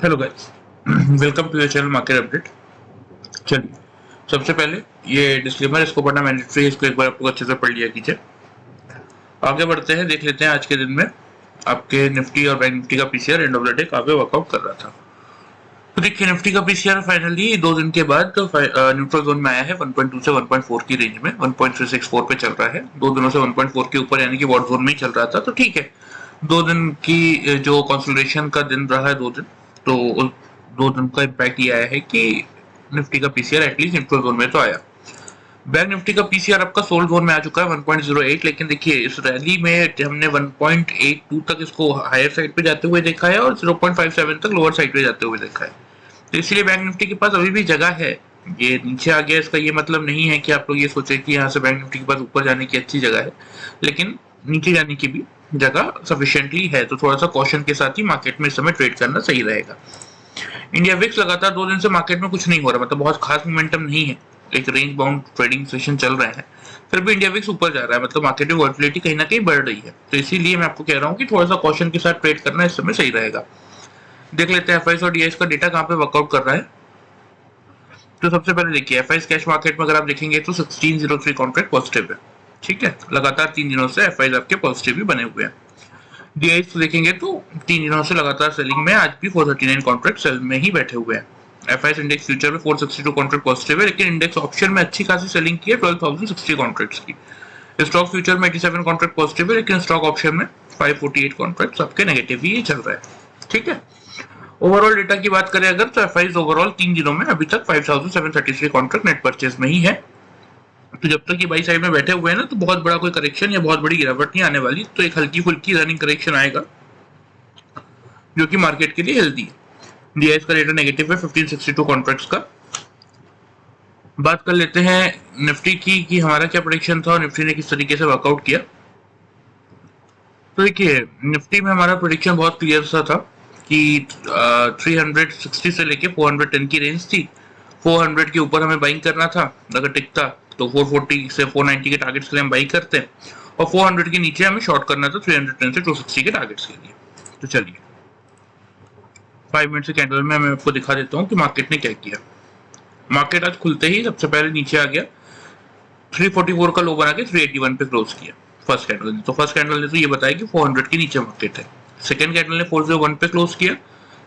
Hello guys, welcome to your channel market update. चलिए, सबसे पहले ये डिस्क्लेमर, इसको पढ़ना मैंडेटरी है, इसको एक बार आपको अच्छे से पढ़ लिया कीजिए। आगे बढ़ते हैं, देख लेते हैं आज के दिन में आपके निफ्टी और बैंक निफ्टी का PCR end of the day कहाँ पे वर्कआउट कर रहा था। तो देखिए, निफ्टी का पीसीआर फाइनली 2 दिन के बाद तो न्यूट्रल जोन में आया है 1.2 से 1.4 की रेंज में, 1.364 पे चल रहा है। 2 दिनों से 1.4 के ऊपर यानी कि वॉट जोन में ही चल रहा था, तो ठीक है। 2 दिन की जो कंसोलिडेशन का दिन रहा है 2 दिन, तो उस 2 दिन का इम्पैक्ट ये आया है कि निफ्टी का पीसीआर एटलीस्ट न्यूट्रल जोन में तो आया। बैंक निफ्टी का पीसीआर आपका सोल्ड जोन में आ चुका है 1.08, लेकिन देखिए इस रैली में हमने 1.82 तक इसको हायर साइड पे जाते हुए देखा है और 0.57 तक लोअर साइड पे जाते हुए देखा है। तो इसलिए बैंक निफ्टी के पास अभी भी जगह है। ये नीचे आ गया, इसका ये मतलब नहीं है कि आप लोग ये सोचे कि यहाँ से बैंक निफ्टी के पास ऊपर जाने की अच्छी जगह है, लेकिन नीचे जाने की भी जगह सफिशिएंटली है। तो थोड़ा सा कॉशन के साथ ही मार्केट में इस समय ट्रेड करना सही रहेगा। इंडिया विक्स लगातार 2 दिन से मार्केट में कुछ नहीं हो रहा, मतलब बहुत खास मोमेंटम नहीं है, एक रेंज बाउंड ट्रेडिंग सेशन चल रहे हैं, फिर भी इंडिया विक्स ऊपर जा रहा है, मतलब मार्केट में वॉलेटिलिटी कहीं ना कहीं बढ़ रही है। तो इसीलिए मैं आपको कह रहा हूँ कि थोड़ा सा कॉशन के साथ ट्रेड करना इस समय सही रहेगा। देख लेते हैं एफआईएस और डीआईएस का डेटा कहाँ पे वर्कआउट कर रहा है। तो सबसे पहले देखिए, एफआईएस कैश मार्केट में अगर आप देखेंगे तो 1603 कॉन्ट्रैक्ट पॉजिटिव है, ठीक है। लगातार 3 दिनों से एफआईएस आपके पॉजिटिव भी बने हुए हैं। डीआईएस देखेंगे तो 3 दिनों से लगातार सेलिंग में, आज भी 439 कॉन्ट्रैक्ट सेल में ही बैठे हुए हैं। एफआईएस इंडेक्स फ्यूचर में 462 कॉन्ट्रैक्ट पॉजिटिव है, लेकिन इंडेक्स ऑप्शन में अच्छी खासी सेलिंग की है 12,060 कॉन्ट्रैक्ट्स की। स्टॉक फ्यूचर में 87 कॉन्ट्रैक्ट पॉजिटिव है, लेकिन स्टॉक ऑप्शन में 548 कॉन्ट्रैक्ट आपके नेगेटिव ही चल रहा है, ठीक है। ओवरऑल डेटा की बात करें अगर, तो एफआईएस ओवरऑल 3 दिनों में अभी तक 5733 कॉन्ट्रैक्ट नेट परचेज में ही है। तो जब तक ये बाई साइड में बैठे हुए हैं ना, तो बहुत बड़ा कोई करेक्शन या बहुत बड़ी गिरावट नहीं आने वाली, तो एक हल्की फुल्की रनिंग करेक्शन आएगा जो कि मार्केट के लिए हेल्दी है। डीआईएस का डेटा नेगेटिव है 1562 कॉन्ट्रैक्ट्स का। बात कर लेते हैं निफ्टी की कि हमारा क्या प्रेडिक्शन था और निफ्टी ने किस तरीके से वर्कआउट किया। तो देखिए, निफ्टी में हमारा प्रेडिक्शन बहुत क्लियर सा था कि 360 से लेके 410 की रेंज थी। 400 के ऊपर हमें बाइंग करना था, अगर टिकता तो 440 से 490 के टारगेट्स के लिए हम बाई करते हैं, और 400 के नीचे हमें शॉर्ट करना था 310 से 260 के टारगेट्स के लिए। तो चलिए 5 मिनट से कैंडल में मैं आपको दिखा देता हूँ कि मार्केट ने क्या किया। मार्केट आज खुलते ही सबसे पहले नीचे आ गया, 344 का लो बना के 381 पे क्लोज किया फर्स्ट कैंडल ने। तो फर्स्ट कैंडल ने तो ये बताया कि 400 के नीचे मार्केट है। सेकंड कैंडल ने 401 पे क्लोज किया,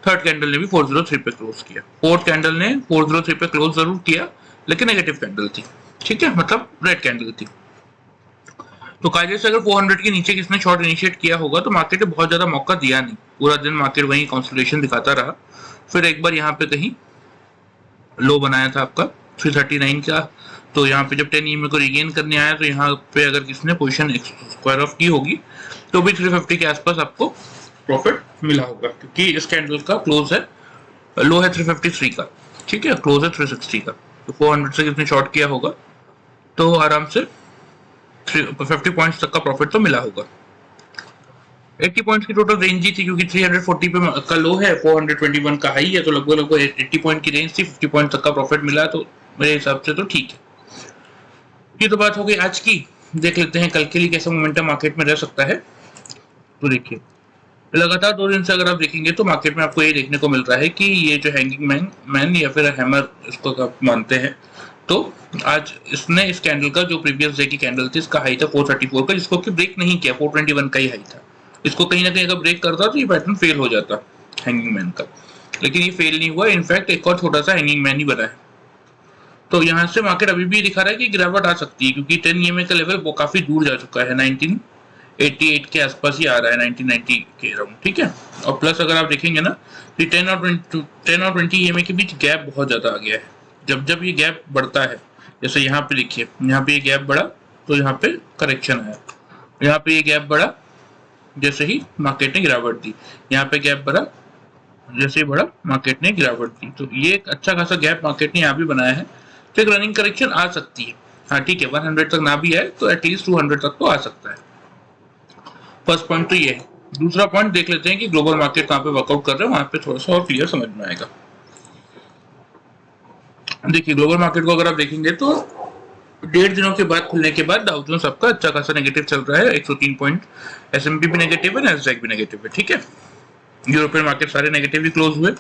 थर्ड कैंडल ने भी 403 पे क्लोज किया, फोर्थ कैंडल ने 403 पे क्लोज जरूर किया, लेकिन नेगेटिव कैंडल थी, ठीक है, मतलब रेड कैंडल थी। तो कायदे से अगर 400 के नीचे किसने शॉर्ट इनिशिएट किया होगा तो मार्केट ने बहुत ज्यादा मौका दिया नहीं, पूरा दिन मार्केट वही कंसोलिडेशन दिखाता रहा। फिर एक बार यहाँ पे कहीं लो बनाया था आपका 339 का, तो यहाँ पे जब 10 ईएमए को रिगेन करने आया तो यहाँ पे अगर किसने पोजीशन स्क्वायर ऑफ की होगी तो भी 350 के आसपास आपको प्रॉफिट मिला होगा, क्योंकि इस कैंडल का क्लोज है, लो है 353 का, ठीक है, क्लोज है 360 का। तो 400 से किसने शॉर्ट किया होगा तो आराम से 50 पॉइंट्स तक का प्रॉफिट तो मिला होगा। 80 पॉइंट्स की टोटल रेंज ही थी, क्योंकि 340 पे का लो है, 421 का हाई है, तो लगभग 80 पॉइंट की रेंज थी, 50 पॉइंट तक का प्रॉफिट मिला, तो मेरे हिसाब से तो ठीक है। ये तो बात हो गई आज की। देख लेते हैं कल के लिए कैसा मोमेंटम मार्केट में रह सकता है। तो देखिए, लगातार 2 दिन से अगर आप देखेंगे तो मार्केट में आपको ये देखने को मिल रहा है कि ये जो हैंगिंग मैन या फिर हैमर इसको आप मानते हैं, तो आज इसने इस कैंडल का जो प्रीवियस डे की कैंडल थी, इसका हाई था 434 का, जिसको कि ब्रेक नहीं किया, 421 का ही हाई था। इसको कहीं ना कहीं अगर ब्रेक करता तो ये पैटर्न फेल हो जाता हैंगिंग मैन का, लेकिन ये फेल नहीं हुआ, इनफैक्ट एक और छोटा सा हैंगिंग मैन ही बना है। तो यहाँ से मार्केट अभी भी दिखा रहा है कि गिरावट आ सकती है, क्योंकि 10 ईएमए का लेवल वो काफी दूर जा चुका है, 1988 के आसपास ही आ रहा है, 1990 के अराउंड, ठीक है। और प्लस अगर आप देखेंगे ना तो 10 और 20 ईएमए के बीच गैप बहुत ज्यादा आ गया है। जब जब ये गैप बढ़ता है, जैसे यहाँ पे देखिए, यहाँ पे ये गैप बढ़ा तो यहाँ पे करेक्शन आया, यहाँ पे ये गैप बढ़ा जैसे ही मार्केट ने गिरावट दी, यहाँ पे गैप बढ़ा जैसे ही बढ़ा मार्केट ने गिरावट दी। तो ये एक अच्छा खासा गैप मार्केट ने यहाँ भी बनाया है, तो एक रनिंग करेक्शन आ सकती है। हाँ ठीक है, 100 तक ना भी आए तो एटलीस्ट 200 तक तो आ सकता है। फर्स्ट पॉइंट तो ये है। दूसरा पॉइंट देख लेते हैं कि ग्लोबल मार्केट कहाँ पे वर्कआउट कर रहे हैं, वहां पे थोड़ा सा और क्लियर समझ में आएगा। देखिए, ग्लोबल मार्केट को अगर आप देखेंगे तो 1.5 दिनों के बाद खुलने के बाद डाउ जोन्स आपका अच्छा खासा नेगेटिव चल रहा है, 103 पॉइंट, एसएमपी भी नेगेटिव है, नैस्डैक भी नेगेटिव है, ठीक है। यूरोपियन मार्केट सारे नेगेटिव ही क्लोज हुए।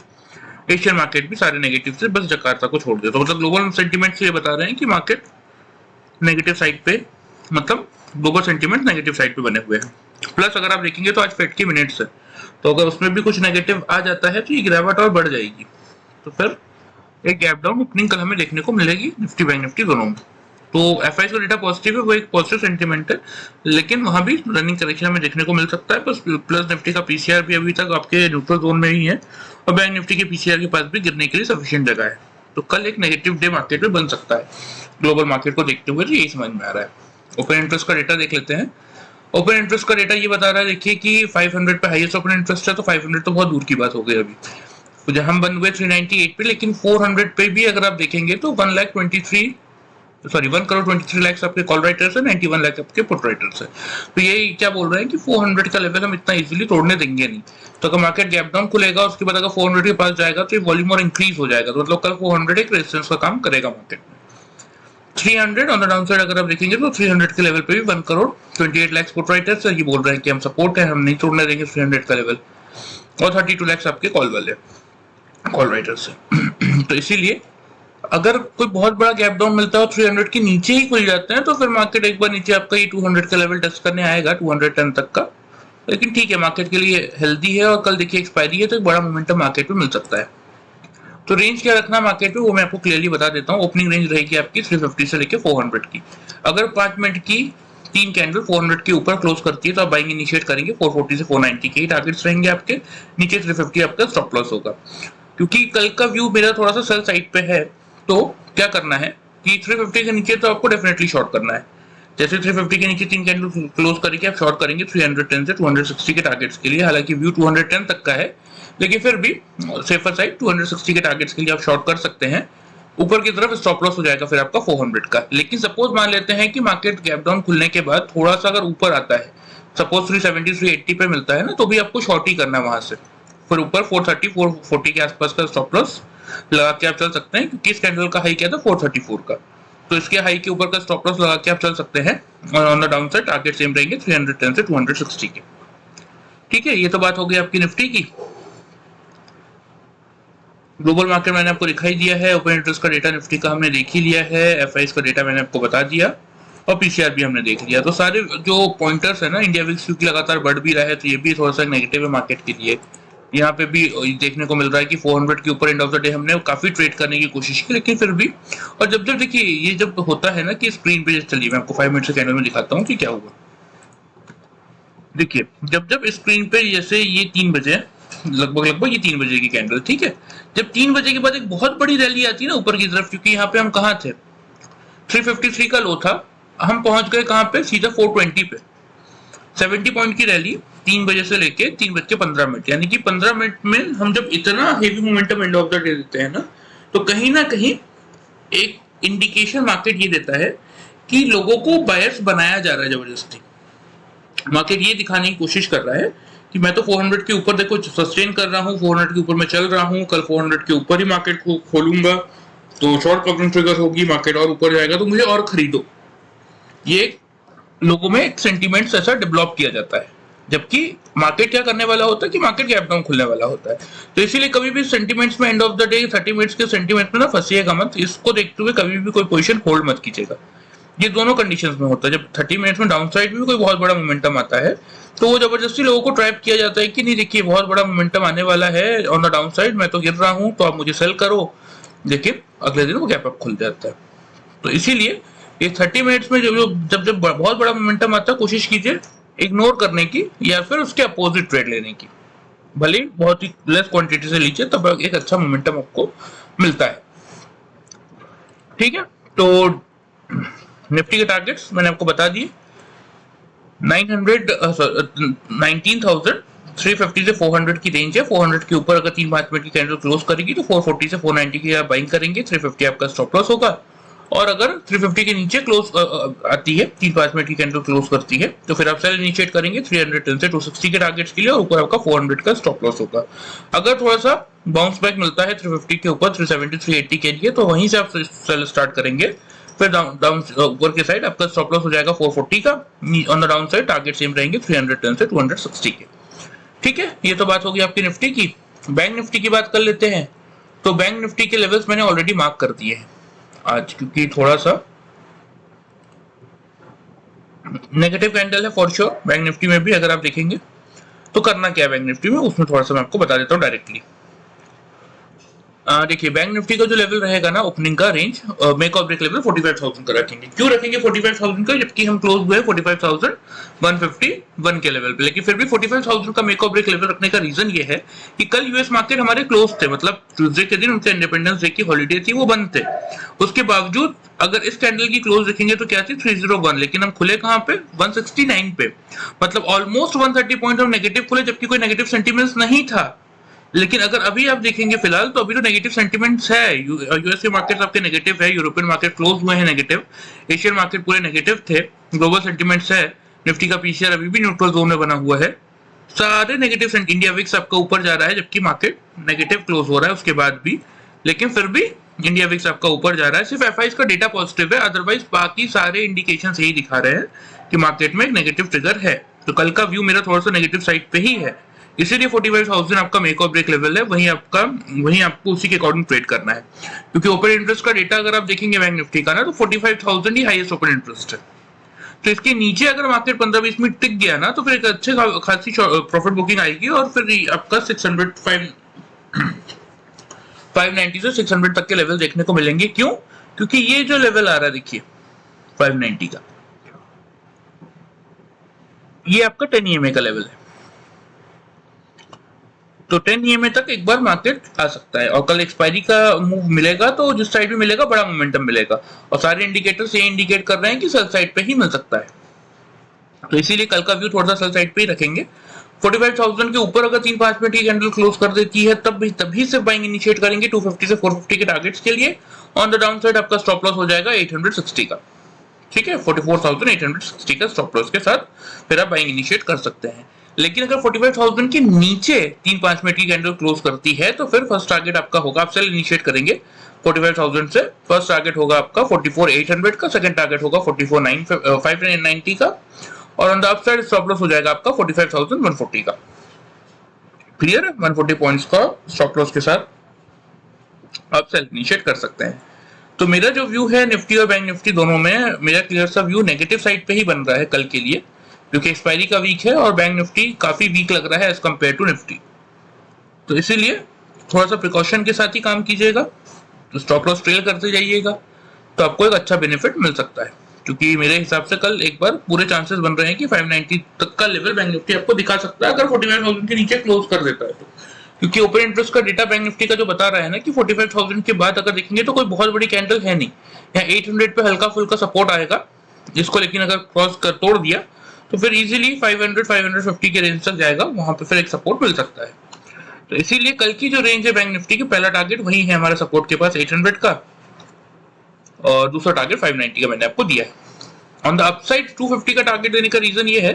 एशियन मार्केट भी सारे नेगेटिव से, बस जकार्ता को छोड़ दिया। तो मतलब ग्लोबल सेंटीमेंट से ये बता रहे हैं कि मार्केट नेगेटिव साइड पे, मतलब ग्लोबल सेंटीमेंट नेगेटिव साइड पे बने हुए हैं। प्लस अगर आप देखेंगे तो आज फेड की मिनट्स है, तो अगर उसमें भी कुछ नेगेटिव आ जाता है तो ये गिरावट और बढ़ जाएगी। तो फिर एक गैप डाउन ओपनिंग कल हमें देखने को मिलेगी निफ्टी बैंक निफ्टी दोनों में। तो एफआई का डेटा पॉजिटिव है, वो एक पॉजिटिव सेंटीमेंट है, लेकिन वहां भी रनिंग करेक्शन हमें देखने को मिल सकता है। प्लस निफ्टी का पीसीआर भी अभी तक आपके न्यूट्रल जोन में ही है, और बैंक निफ्टी के पीसीआर के पास भी गिरने के लिए सफिशिएंट जगह है। तो कल एक नेगेटिव डे मार्केट में बन सकता है ग्लोबल मार्केट को देखते हुए, तो यही समझ में आ रहा है। ओपन इंटरेस्ट का डेटा देख लेते हैं। ओपन इंटरेस्ट का डेटा ये बता रहा है, देखिए कि 500 पे हाईएस्ट ओपन इंटरेस्ट है, तो 500 तो बहुत दूर की बात हो गई अभी। तो जब हम बन हुए 398 पे, लेकिन 400 पे भी अगर आप देखेंगे तो 1 करोड़ 23 लाख आपके कॉल राइटर्स है, 91 लाख आपके पुट राइटर्स है। तो ये क्या बोल रहे हैं कि 400 का लेवल हम इतना इजीली तोड़ने देंगे नहीं। तो अगर मार्केट गैप डाउन खुलेगा, उसके बाद अगर 400 के पास जाएगा तो ये वॉल्यूम और इंक्रीज हो जाएगा। तो मतलब कल 400 एक रेजिस्टेंस का काम करेगा मार्केट में। 300 ऑन द डाउन साइड अगर आप देखेंगे तो 300 के लेवल पे भी 1 करोड़ 28 लाख पुट राइटर्स ये बोल रहे हैं कि हम सपोर्ट है, हम नहीं तोड़ने देंगे 300 का लेवल, और 32 लाख आपके कॉल वाले कॉल राइटर्स है। तो इसीलिए अगर कोई बहुत बड़ा गैप डाउन मिलता है और 300 के नीचे ही खुल जाते हैं, तो फिर मार्केट एक बार नीचे आपका ये 200 का लेवल टच करने आएगा, 210 तक का। लेकिन ठीक है, मार्केट के लिए हेल्दी है, और कल देखिए एक्सपायरी है, तो एक बड़ा मोमेंटम मार्केट में मिल सकता है। तो रेंज क्या रखना मार्केट में, वो मैं आपको क्लियरली बता देता हूँ। ओपनिंग रेंज रहेगी आपकी 350 से लेकर 400 की। अगर 5 मिनट की 3 कैंडल 400 के ऊपर क्लोज करती है तो आप बाइंग इनिशिएट करेंगे। 440 से 490 के टारगेट्स रहेंगे आपके, नीचे 350 आपका स्टॉप लॉस होगा। क्योंकि कल का व्यू मेरा थोड़ा सा सेल साइड पे है, तो क्या करना है कि 350 के नीचे तो आपको डेफिनेटली शॉर्ट करना है। जैसे 350 के नीचे 3 कैंडल क्लोज करके आप शॉर्ट करेंगे 310 से 260 के टारगेट्स के लिए। हालांकि व्यू 210 तक का है, लेकिन फिर भी सेफर साइड 260 के टारगेट्स के लिए आप शॉर्ट कर सकते हैं। ऊपर की तरफ स्टॉप लॉस हो जाएगा फिर आपका 400 का। लेकिन सपोज मान लेते हैं कि मार्केट गैप डाउन खुलने के बाद थोड़ा सा अगर ऊपर आता है, सपोज 370 380 पे मिलता है ना, तो भी आपको शॉर्ट ही करना है वहां से। फिर ऊपर 430 440 के आसपास का स्टॉप लॉस लगा के आप चल सकते हैं, क्योंकि इस कैंडल का हाई क्या था 434 का। तो इसके हाई के ऊपर का स्टॉप लॉस लगा के आप चल सकते हैं, और on the down side target same रहेंगे 310 से 260 के। ठीक है, ये तो बात हो गई आपकी निफ्टी की। ग्लोबल मार्केट मैंने आपको दिखाई दिया है, ओपन इंटरेस्ट का डेटा निफ्टी का हमने देख ही लिया है, एफआईएस का डेटा मैंने आपको बता दिया, और पीसीआर भी हमने देख लिया। तो सारे जो पॉइंटर्स है ना, इंडिया विक्स क्योंकि लगातार बढ़ भी रहा है, तो ये भी थोड़ा सा नेगेटिव है मार्केट के लिए। यहाँ पे भी देखने को मिल रहा है कि 400 के ऊपर एंड ऑफ द डे हमने काफी ट्रेड करने की कोशिश की, लेकिन फिर भी। और जब जब देखिए ये जब होता है ना कि स्क्रीन पे, चलिए मैं आपको 5 मिनट से कैंडल में दिखाता हूँ कि क्या हुआ। देखिए जब जब स्क्रीन पे जैसे ये 3 बजे, लगभग ये 3 बजे की कैंडल, ठीक है। जब 3 बजे के बाद एक बहुत बड़ी रैली आती है ना ऊपर की तरफ, क्योंकि यहाँ पे हम कहाँ थे, 353 का लो था, हम पहुंच गए कहाँ पे, सीधा 420 पे। 70 पॉइंट की रैली 3 बजे से लेके 3:15, यानी कि 15 मिनट में हम जब इतना heavy momentum end of the day देते हैं ना कहीं एक इंडिकेशन मार्केट ये देता है कि लोगों को बायर्स बनाया जा रहा है जबरदस्ती। मार्केट ये दिखाने की कोशिश कर रहा है कि मैं तो 400 के ऊपर देखो सस्टेन कर रहा हूँ, 400 के ऊपर मैं चल रहा हूँ, कल 400 के ऊपर ही मार्केट को खोलूंगा तो शॉर्ट कवरिंग ट्रिगर होगी, मार्केट और ऊपर जाएगा तो मुझे और खरीदो। ये लोगों में एक सेंटीमेंट्स ऐसा डेवलप किया जाता है, जबकि मार्केट क्या करने वाला होता है कि मार्केट गैप डाउन खुलने वाला होता है। तो इसीलिए कभी भी सेंटीमेंट्स में end of the day 30 minutes के सेंटीमेंट में ना फंसिएगा मत। इसको देखते हुए कभी भी कोई पोजीशन होल्ड मत कीजिएगा। ये दोनों कंडीशंस में होता है। जब 30 मिनट्स में डाउन साइड में कोई बहुत बड़ा मोमेंटम आता है, तो वो जबरदस्ती लोगों को ट्रैप किया जाता है कि नहीं देखिए बहुत बड़ा मोमेंटम आने वाला है ऑन द डाउन साइड, मैं तो गिर रहा हूँ तो आप मुझे सेल करो। देखिए अगले दिन वो गैप अप खुल जाता है। तो इसीलिए ये 30 मिनट्स में जब बहुत बड़ा मोमेंटम आता है, कोशिश कीजिए इग्नोर करने की या फिर उसके अपोजिट ट्रेड लेने की। भले बहुत ही लेस क्वांटिटी से लीजिए, तब एक अच्छा मोमेंटम आपको मिलता है। ठीक है, तो निफ्टी के टारगेट्स मैंने आपको बता दिए। 19,350 से 400 की रेंज है। 400 के ऊपर अगर 3-5 मिनट की कैंडल क्लोज करेगी तो 440 से 490 की आप बाइंग करेंगे, 350 आपका स्टॉप लॉस होगा। और अगर 350 के नीचे क्लोज आती है, 3-5 मिनट की कैंडल क्लोज करती है, तो फिर आप सेल इनिशिएट करेंगे 310 से 260 के टारगेट्स के लिए, और ऊपर आपका 400 का स्टॉप लॉस होगा। अगर थोड़ा सा बाउंस बैक मिलता है 350 के ऊपर 370 380 के लिए, तो वहीं से आप सेल स्टार्ट करेंगे। फिर डाउन ऊपर के साइड आपका स्टॉप लॉस हो जाएगा 440 का, on the down side target same रहेंगे 310 से 260 के। ठीक है, ये तो बात होगी आपकी निफ्टी की। बैंक निफ्टी की बात कर लेते हैं। तो बैंक निफ्टी के लेवल्स मैंने ऑलरेडी मार्क कर दिए हैं आज, क्योंकि थोड़ा सा नेगेटिव कैंडल है फॉर श्योर बैंक निफ्टी में भी। अगर आप देखेंगे तो करना क्या है बैंक निफ्टी में, उसमें थोड़ा सा मैं आपको बता देता हूँ डायरेक्टली। देखिए बैंक निफ्टी का जो लेवल रहेगा ना ओपनिंग का रेंज, मेक और ब्रेक लेवल 45,000 का रखेंगे। क्यों रखेंगे 45,000 का, जबकि हम क्लोज हुए 45,151 के लेवल पे। लेकिन फिर भी 45,000 का मेक और ब्रेक लेवल रखने का रीजन ये है कि कल यूएस मार्केट हमारे क्लोज थे, मतलब ट्यूसडे के दिन उनके इंडिपेंडेंस डे की हॉलीडे थी, वो बंद थे। उसके बावजूद अगर इस कैंडल की क्लोज देखेंगे तो क्या थी 301, लेकिन हम खुले कहां पे 169 पे, मतलब ऑलमोस्ट 130 पॉइंट हम नेगेटिव खुले, जबकि कोई नेगेटिव सेंटीमेंट्स नहीं था। लेकिन अगर अभी आप देखेंगे फिलहाल तो अभी तो नेगेटिव सेंटीमेंट्स है, यूएस के मार्केट आपके नेगेटिव है, यूरोपियन मार्केट क्लोज हुए हैं नेगेटिव, एशियन मार्केट पूरे नेगेटिव थे, ग्लोबल सेंटीमेंट्स है, निफ्टी का पीसीआर अभी भी न्यूट्रल जोन में बना हुआ है, सारे नेगेटिव सेंट, इंडिया विक्स आपका ऊपर जा रहा है जबकि मार्केट नेगेटिव क्लोज हो रहा है उसके बाद भी, लेकिन फिर भी इंडिया विक्स आपका ऊपर जा रहा है। सिर्फ एफआईज का डेटा पॉजिटिव है, अदरवाइज बाकी सारे इंडिकेशन यही दिखा रहे हैं कि मार्केट में एक नेगेटिव ट्रिगर है। तो कल का व्यू मेरा थोड़ा सा नेगेटिव साइड पे ही है, इसीलिए 45,000 आपका मेक और ब्रेक लेवल है, वहीं आपको उसी के अकॉर्डिंग ट्रेड करना है। क्योंकि ओपन इंटरेस्ट का डेटा अगर आप देखेंगे बैंक निफ्टी का ना, तो 45,000 ही हाईएस्ट ओपन इंटरेस्ट है। तो इसके नीचे अगर मार्केट 15-20 मिनट टिक गया ना, तो फिर एक अच्छे खासी प्रॉफिट बुकिंग आएगी और फिर आपका 590 से 600 तक के लेवल देखने को मिलेंगे। क्यों? क्योंकि ये जो लेवल आ रहा है देखिए 590 का, ये आपका 10 EMA का लेवल है। तो 10 EMA तक एक बार मार्केट आ सकता है, और कल एक्सपायरी का मूव मिलेगा तो जिस साइड भी मिलेगा बड़ा मोमेंटम मिलेगा, और सारे इंडिकेटर्स ये इंडिकेट कर रहे हैं कि सेल साइड पे ही मिल सकता है। तो इसीलिए कल का व्यू थोड़ा सा सेल साइड पे ही रखेंगे। 45,000 के ऊपर अगर 3-5 मिनट की कैंडल क्लोज कर देती है तभी से बाइंग इनिशिएट करेंगे 250 से 450 के टारगेट्स के लिए। ऑन द डाउन साइड आपका स्टॉप लॉस हो जाएगा 860 का, ठीक है, 44,860 का स्टॉप लॉस के साथ फिर आप बाइंग इनिशिएट कर सकते हैं। लेकिन अगर 45,000 के नीचे 3-5 मिनट की कैंडल क्लोज करती है तो फिर फर्स्ट टारगेट आपका होगा, आप सेल इनिशिएट करेंगे 45,000 से, फर्स्ट टारगेट होगा आपका 44,800 का, सेकंड टारगेट होगा 44,590 का, और on the upside stop loss हो जाएगा आपका 45,140 का। क्लियर है? 140 पॉइंट्स का स्टॉप लॉस के साथ आप सेल इनिशिएट कर सकते हैं। तो मेरा जो व्यू है निफ्टी और बैंक निफ्टी दोनों में, मेरा क्लियर सा व्यू नेगेटिव साइड पे ही बन रहा है कल के लिए, क्योंकि एक्सपायरी का वीक है और बैंक निफ्टी काफी वीक लग रहा है एज कम्पेयर टू निफ्टी। तो इसीलिए थोड़ा सा प्रिकॉशन के साथ ही काम कीजिएगा, तो स्टॉप लॉस ट्रेल करते जाइएगा, तो आपको एक अच्छा बेनिफिट मिल सकता है। क्योंकि मेरे हिसाब से कल एक बार पूरे चांसेस बन रहे हैं कि 590 तक का लेवल बैंक निफ्टी आपको दिखा सकता है अगर 45,000 के नीचे क्लोज कर देता है तो। क्योंकि ओपन इंटरेस्ट का डेटा बैंक निफ्टी का जो बता रहा है ना कि 45,000 के बाद अगर देखेंगे तो कोई बहुत बड़ी कैंडल है नहीं, यहाँ 800 पे हल्का फुल्का सपोर्ट आएगा जिसको, लेकिन अगर क्रॉस कर तोड़ दिया तो फिर इजीली 500-550 के रेंज तक जाएगा, वहां पे फिर एक सपोर्ट मिल सकता है। तो इसीलिए कल की जो रेंज है बैंक निफ्टी की, पहला टारगेट वही है हमारे सपोर्ट के पास 800 का, और दूसरा टारगेट 590 का मैंने आपको दिया है। ऑन द अपसाइड 250 का टारगेट देने का रीजन ये है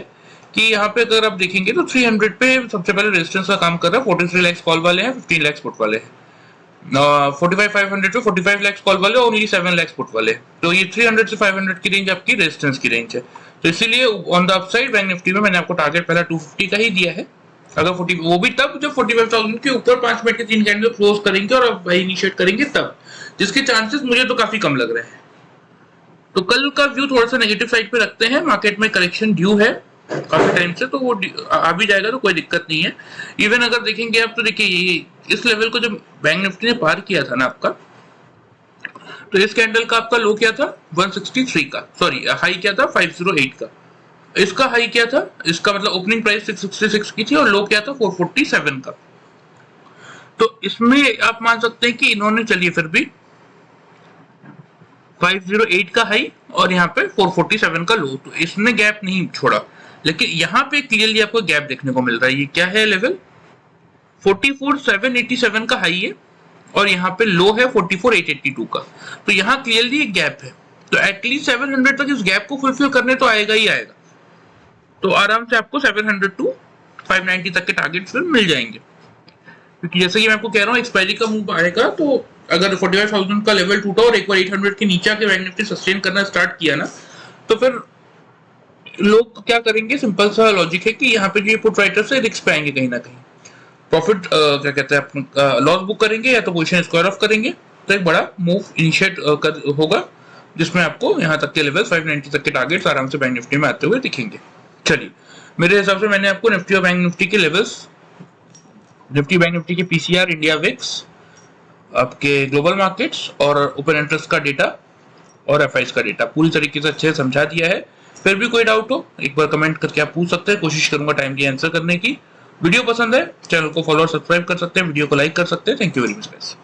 कि यहाँ पे अगर आप देखेंगे तो 300 पे सबसे पहले रेजिस्टेंस का काम कर रहा है, 43 लाख कॉल वाले हैं, 15 लाख पुट वाले हैं, 45,500 पे 45 लाख कॉल वाले, ओनली 7 लाख पुट वाले। तो ये 300 से 500 की रेंज आपकी रेजिस्टेंस की रेंज है। तो इसीलिए on the upside bank Nifty में मैंने आपको टारगेट पहला 250 का ही दिया है। अगर 40, वो भी तब जब 45,000 के ऊपर 5 मिनट के 3 कैंडल क्लोज करेंगे और आप इनिशिएट करेंगे तब, जिसके चांसेस मुझे तो काफी कम लग रहे हैं। तो कल का व्यू थोड़ा सा नेगेटिव साइड पे रखते हैं, मार्केट में करेक्शन ड्यू है काफी टाइम से, तो वो आ भी जाएगा तो कोई दिक्कत नहीं है। इवन अगर देखेंगे आप तो देखिए इस लेवल को जब बैंक निफ्टी ने पार किया था ना आपका, तो इस कैंडल का आपका लो क्या था 163 का, सॉरी हाई क्या था 508 का, इसका हाई क्या था, इसका मतलब ओपनिंग प्राइस 666 की थी और लो क्या था 447 का। तो इसमें आप मान सकते हैं कि इन्होंने चलिए फिर भी 508 का हाई और यहाँ पे 447 का लो, तो इसने गैप नहीं छोड़ा। लेकिन यहाँ पे क्लियरली आपको गैप देखने को मिल रहा है, ये क्या है लेवल 44,787 का हाई है और यहाँ पे लो है 44,882 का, तो यहाँ क्लियरली एक गैप है। तो एटलीस्ट 700 तक इस गैप को फुलफिल करने तो आएगा ही आएगा, तो आराम से आपको 700 टू 590 तक के टारगेट फिर मिल जाएंगे। क्योंकि जैसे कि मैं आपको कह रहा हूँ एक्सपायरी का मूव आएगा, तो अगर 45,000 का लेवल टूटा और एक बार 800 के नीचे के बैंक निफ्टी सस्टेन करना स्टार्ट किया ना, तो फिर लोग क्या करेंगे, सिंपल सा लॉजिक है कि यहाँ पे जो पुट राइटर्स है रिस्क पे आएंगे कहीं ना कहीं, प्रॉफिट क्या कहते हैं अपना लॉस बुक करेंगे या तो पोजीशन स्क्वायर ऑफ करेंगे, तो एक बड़ा मूव इनिशिएट होगा जिसमें आपको यहाँ तक के लेवल 590 तक के टारगेट्स आराम से बैंक निफ्टी में आते हुए दिखेंगे। चलिए, मेरे हिसाब से मैंने आपको निफ्टी और बैंक निफ्टी के लेवल्स, निफ्टी बैंक निफ्टी के पीसीआर, इंडिया विक्स, आपके ग्लोबल मार्केट्स और ओपन इंटरेस्ट का डेटा और एफआईज का डेटा पूरी तरीके से अच्छे से समझा दिया है। फिर भी कोई डाउट हो एक बार कमेंट करके आप पूछ सकते हैं, कोशिश करूंगा टाइमली आंसर करने की। वीडियो पसंद है, चैनल को फॉलो और सब्सक्राइब कर सकते हैं, वीडियो को लाइक कर सकते हैं। Thank you very much guys.